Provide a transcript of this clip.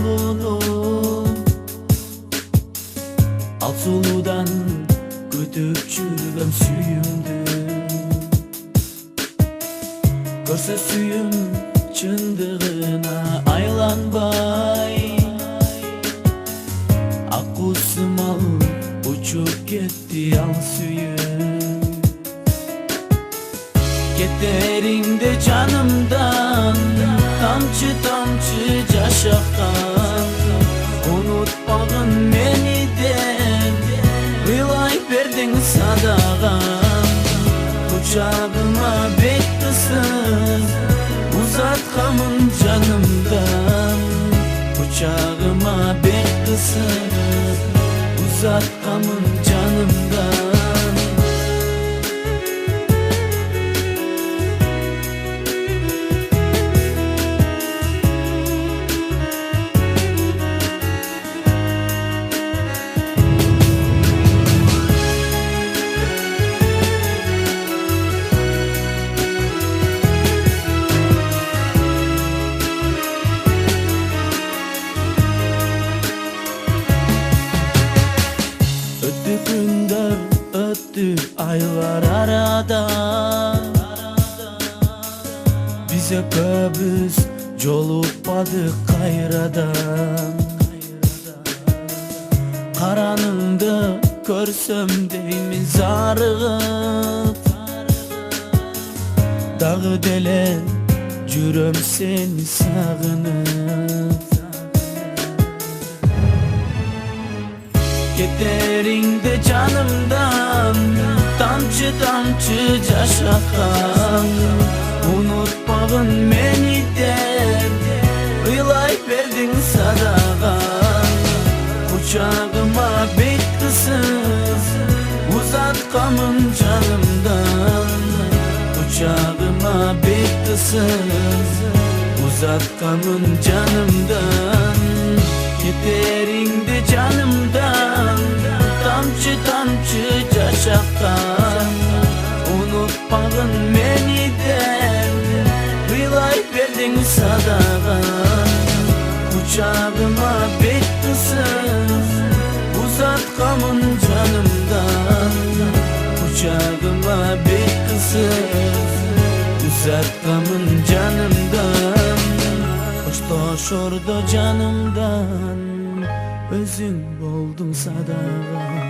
suluğum. Al suludan kütüp жүргөм сүйүмдү. Көрсө сүйүм чындыгына айланбай, ак куусум ал учуп кетти ал сүйүм. Кетериңде жанымдан тамчы тамчы жаш аккан, унутпагын мени деп ыйлай бердиң садаган. Кучагыма бет кысып узаткамын жанымдан, кучагыма бет кысып узаткамын жанымдан. Günler öttü aylar arada, bize köbüz jolukpadık kayradan. Karanыңды көрсөm деймин зарыгып, дагы деле жүрөм сени сагынып. Кетериңде жанымдан тамчы тамчы жаш аккан, унутпагын мени деп ыйлай бердиң садаган. Кучагыма бет кысып узаткамын жанымдан, кучагыма бет кысып узаткамын жанымдан. Кетериңде жанымдан тамчы тамчы жаш аккан, унутпагын мени деп ыйлай бердиң садаган. Кучагыма бет кысып узаткамын жанымдан, кучагыма бет кысып узаткамын жанымдан. Коштошордо жанымдан өзүң болдуң садаган.